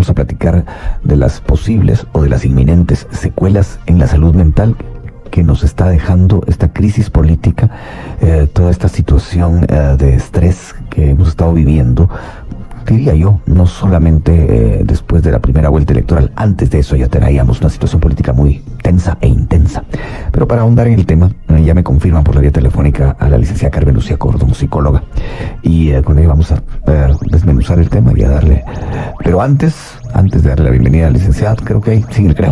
vamos a platicar de las posibles o de las inminentes secuelas en la salud mental que nos está dejando esta crisis política, toda esta situación de estrés que hemos estado viviendo, diría yo, no solamente después de la primera vuelta electoral. Antes de eso ya teníamos una situación política muy tensa e intensa. Pero para ahondar en el tema, ya me confirman por la vía telefónica a la licenciada Carmen Lucía Cordón, psicóloga, y con ella vamos a desmenuzar el tema y a darle... Pero antes de darle la bienvenida a la licenciada, creo que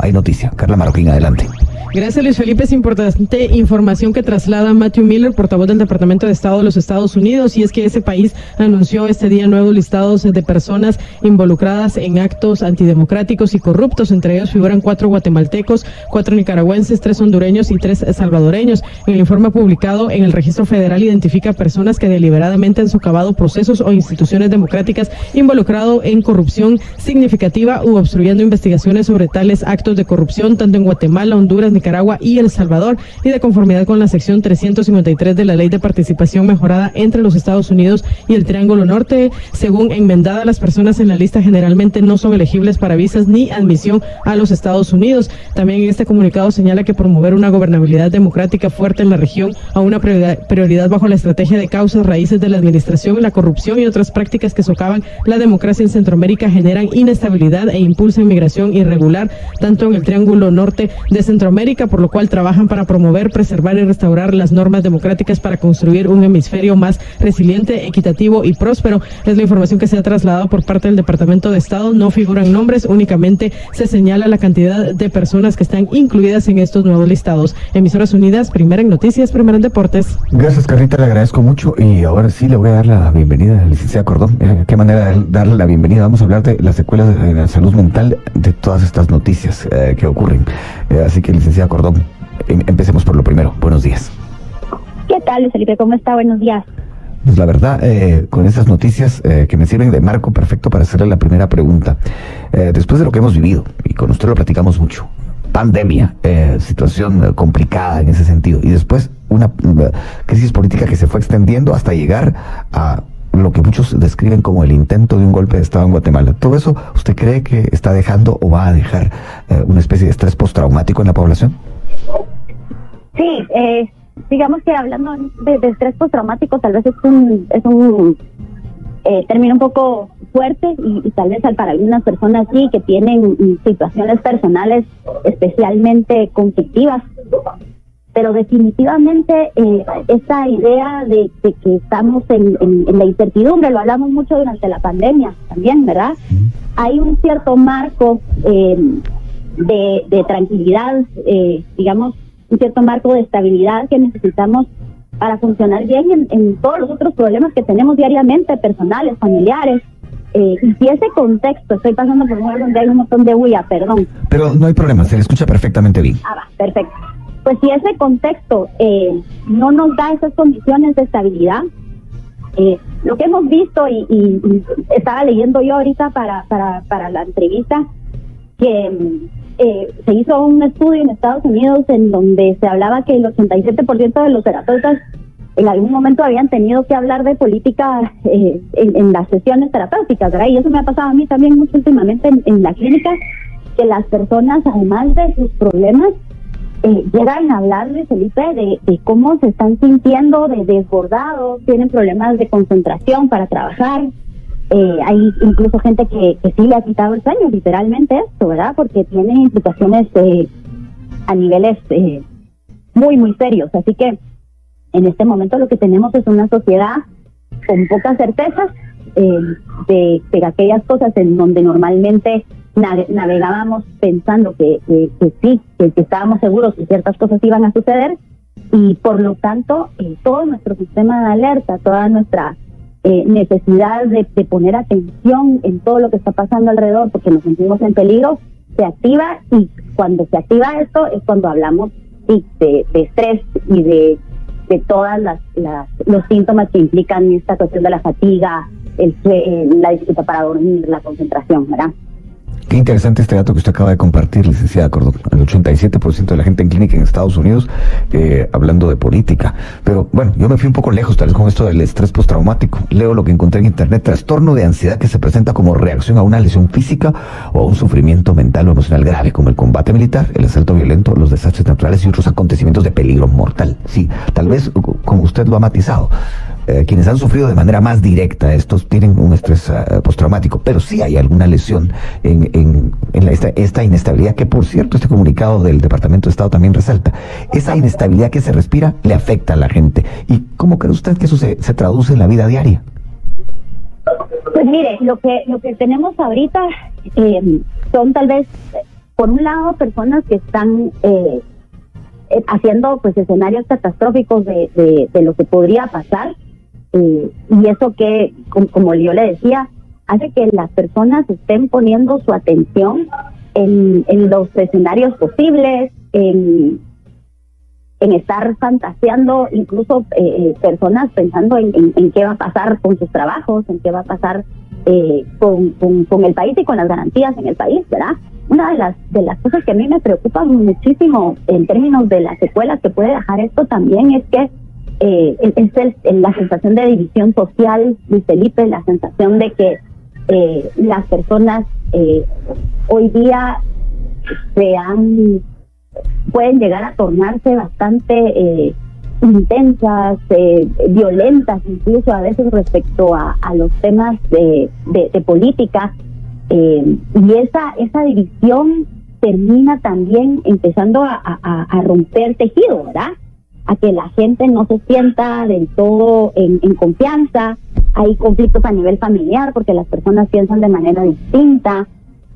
hay noticia. Carla Marroquín, adelante. Gracias, Luis Felipe. Es importante información que traslada Matthew Miller, portavoz del Departamento de Estado de los Estados Unidos, y es que ese país anunció este día nuevos listados de personas involucradas en actos antidemocráticos y corruptos. Entre ellos figuran 4 guatemaltecos, 4 nicaragüenses, 3 hondureños y 3 salvadoreños. En el informe publicado en el Registro Federal identifica personas que deliberadamente han socavado procesos o instituciones democráticas, involucrado en corrupción significativa u obstruyendo investigaciones sobre tales actos de corrupción, tanto en Guatemala, Honduras, Nicaragua y El Salvador, y de conformidad con la sección 353 de la Ley de Participación Mejorada entre los Estados Unidos y el Triángulo Norte. Según enmendada, las personas en la lista generalmente no son elegibles para visas ni admisión a los Estados Unidos. También en este comunicado señala que promover una gobernabilidad democrática fuerte en la región a una prioridad bajo la estrategia de causas raíces de la administración, la corrupción y otras prácticas que socavan la democracia en Centroamérica generan inestabilidad e impulsan migración irregular, tanto en el Triángulo Norte de Centroamérica, por lo cual trabajan para promover, preservar y restaurar las normas democráticas para construir un hemisferio más resiliente, equitativo y próspero. Es la información que se ha trasladado por parte del Departamento de Estado. No figuran nombres, únicamente se señala la cantidad de personas que están incluidas en estos nuevos listados. Emisoras Unidas, primera en noticias, primera en deportes. Gracias, Carlita, le agradezco mucho, y ahora sí le voy a dar la bienvenida a la licenciada Cordón. Qué manera de darle la bienvenida. Vamos a hablar de las secuelas de la salud mental de todas estas noticias que ocurren. Así que, licenciada Cordón, empecemos por lo primero. Buenos días. ¿Qué tal, Luis Felipe? ¿Cómo está? Buenos días. Pues la verdad, con esas noticias que me sirven de marco perfecto para hacerle la primera pregunta. Después de lo que hemos vivido, y con usted lo platicamos mucho, pandemia, situación complicada en ese sentido, y después una crisis política que se fue extendiendo hasta llegar a lo que muchos describen como el intento de un golpe de Estado en Guatemala. ¿Todo eso usted cree que está dejando o va a dejar una especie de estrés postraumático en la población? Sí, digamos que hablando de estrés postraumático, tal vez es un término un poco fuerte, y tal vez para algunas personas sí, que tienen situaciones personales especialmente conflictivas. Pero definitivamente esa idea de que estamos en la incertidumbre, lo hablamos mucho durante la pandemia también, ¿verdad? Hay un cierto marco de tranquilidad, digamos, un cierto marco de estabilidad que necesitamos para funcionar bien en todos los otros problemas que tenemos diariamente, personales, familiares. Y si ese contexto, estoy pasando por un lugar donde hay un montón de bulla, perdón. Pero no hay problema, se le escucha perfectamente bien. Va, perfecto. Pues si ese contexto no nos da esas condiciones de estabilidad, lo que hemos visto, y estaba leyendo yo ahorita para la entrevista, que se hizo un estudio en Estados Unidos en donde se hablaba que el 87% de los terapeutas en algún momento habían tenido que hablar de política en las sesiones terapéuticas, ¿verdad? Y eso me ha pasado a mí también mucho últimamente en la clínica, que las personas, además de sus problemas, llegan a hablarle, Felipe, de cómo se están sintiendo de desbordados, tienen problemas de concentración para trabajar. Hay incluso gente que sí le ha quitado el sueño, literalmente esto, ¿verdad? Porque tiene implicaciones a niveles muy, muy serios. Así que en este momento lo que tenemos es una sociedad con pocas certezas de aquellas cosas en donde normalmente navegábamos pensando que sí, que estábamos seguros que ciertas cosas iban a suceder, y por lo tanto todo nuestro sistema de alerta, toda nuestra necesidad de poner atención en todo lo que está pasando alrededor porque nos sentimos en peligro, se activa, y cuando se activa esto es cuando hablamos de estrés y de todas los síntomas que implican esta cuestión de la fatiga, la dificultad para dormir, la concentración, ¿verdad? Qué interesante este dato que usted acaba de compartir, licenciada Cordón. El 87% de la gente en clínica en Estados Unidos hablando de política. Pero bueno, yo me fui un poco lejos tal vez con esto del estrés postraumático. Leo lo que encontré en internet: trastorno de ansiedad que se presenta como reacción a una lesión física o a un sufrimiento mental o emocional grave, como el combate militar, el asalto violento, los desastres naturales y otros acontecimientos de peligro mortal. Sí, tal vez como usted lo ha matizado, quienes han sufrido de manera más directa estos tienen un estrés postraumático, pero sí hay alguna lesión en esta inestabilidad que, por cierto, este comunicado del Departamento de Estado también resalta. Esa inestabilidad que se respira le afecta a la gente. ¿Y cómo cree usted que eso se traduce en la vida diaria? Pues mire, lo que tenemos ahorita son tal vez, por un lado, personas que están haciendo pues escenarios catastróficos de lo que podría pasar, y eso que, como yo le decía, hace que las personas estén poniendo su atención en los escenarios posibles, en estar fantaseando, incluso personas pensando en qué va a pasar con sus trabajos, en qué va a pasar con el país y con las garantías en el país, ¿verdad? Una de las cosas que a mí me preocupa muchísimo en términos de las secuelas que puede dejar esto también es que la sensación de división social, Luis Felipe, la sensación de que las personas hoy día pueden llegar a tornarse bastante intensas, violentas, incluso a veces respecto a los temas de política, y esa división termina también empezando a romper tejido, ¿verdad? A que la gente no se sienta del todo en confianza. Hay conflictos a nivel familiar porque las personas piensan de manera distinta,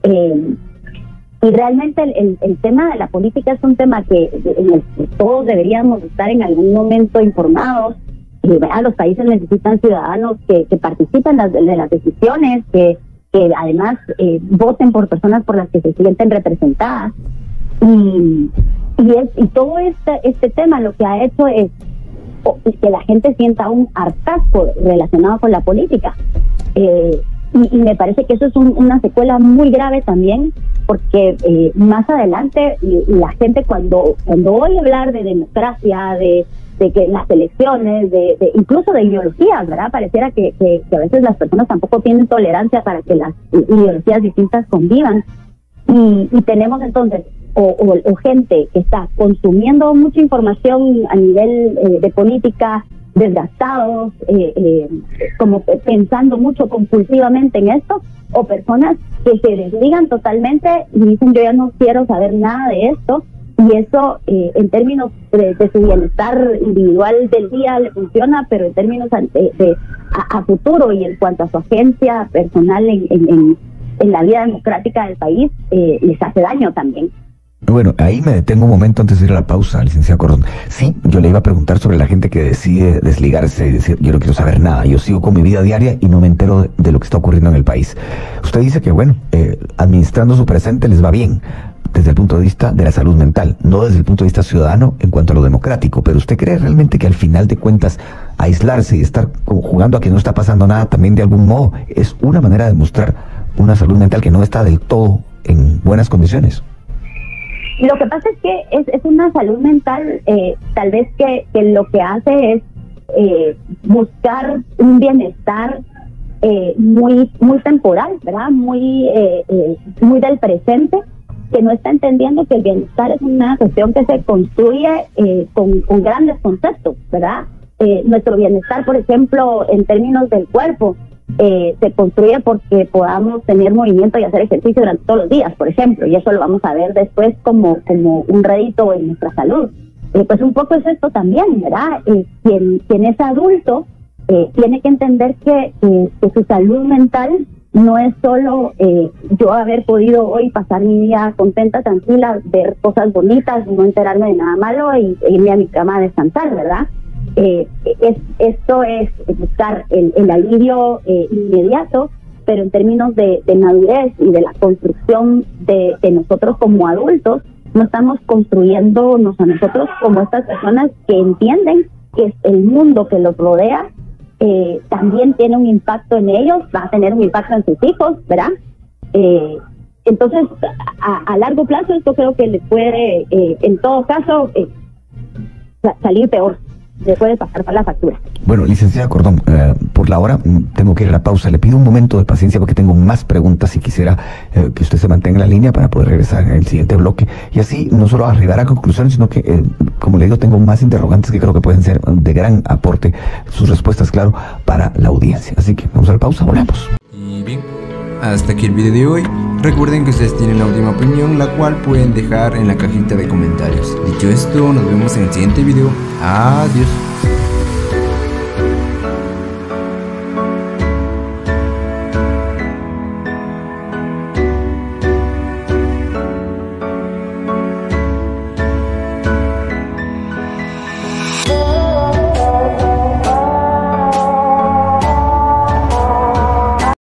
y realmente el tema de la política es un tema en el que todos deberíamos estar en algún momento informados. Los países necesitan ciudadanos que participen de las decisiones, que además voten por personas por las que se sienten representadas. Y todo este tema lo que ha hecho es que la gente sienta un hartazgo relacionado con la política. Y me parece que eso es una secuela muy grave también, porque más adelante la gente cuando oye hablar de democracia, de que las elecciones, incluso de ideologías, ¿verdad? Pareciera que a veces las personas tampoco tienen tolerancia para que las ideologías distintas convivan. Y tenemos entonces o gente que está consumiendo mucha información a nivel de política, desgastados, como pensando mucho compulsivamente en esto, o personas que se desligan totalmente y dicen yo ya no quiero saber nada de esto, y eso en términos de su bienestar individual del día le funciona, pero en términos a futuro y en cuanto a su agencia personal en la vida democrática del país, les hace daño también. Bueno, ahí me detengo un momento antes de ir a la pausa, licenciada Cordón. Sí, yo le iba a preguntar sobre la gente que decide desligarse y decir, yo no quiero saber nada, yo sigo con mi vida diaria y no me entero de lo que está ocurriendo en el país. Usted dice que, bueno, administrando su presente les va bien, desde el punto de vista de la salud mental, no desde el punto de vista ciudadano en cuanto a lo democrático. Pero ¿usted cree realmente que al final de cuentas aislarse y estar jugando a que no está pasando nada también de algún modo es una manera de mostrar una salud mental que no está del todo en buenas condiciones? Lo que pasa es que es una salud mental tal vez que lo que hace es buscar un bienestar muy temporal, ¿verdad? Muy del presente, que no está entendiendo que el bienestar es una cuestión que se construye con grandes conceptos, ¿verdad? Nuestro bienestar, por ejemplo, en términos del cuerpo, se construye porque podamos tener movimiento y hacer ejercicio durante todos los días, por ejemplo, y eso lo vamos a ver después como un rédito en nuestra salud. Pues un poco es esto también, ¿verdad? Quien es adulto tiene que entender que su salud mental no es solo yo haber podido hoy pasar mi día contenta, tranquila, ver cosas bonitas, no enterarme de nada malo y irme a mi cama a descansar, ¿verdad? Esto es buscar el alivio inmediato, pero en términos de madurez y de la construcción de nosotros como adultos, no estamos construyéndonos a nosotros como estas personas que entienden que el mundo que los rodea también tiene un impacto en ellos, va a tener un impacto en sus hijos, ¿verdad? Entonces, a largo plazo esto creo que le puede, en todo caso, salir peor. Le puede pasar para la factura. Bueno, licenciada Cordón, por la hora tengo que ir a la pausa. Le pido un momento de paciencia porque tengo más preguntas y quisiera que usted se mantenga en la línea para poder regresar en el siguiente bloque y así no solo arribar a conclusiones, sino que, como le digo, tengo más interrogantes que creo que pueden ser de gran aporte, sus respuestas, claro, para la audiencia. Así que vamos a la pausa, volvemos. Y bien, hasta aquí el video de hoy. Recuerden que ustedes tienen la última opinión, la cual pueden dejar en la cajita de comentarios. Dicho esto, nos vemos en el siguiente video. Adiós.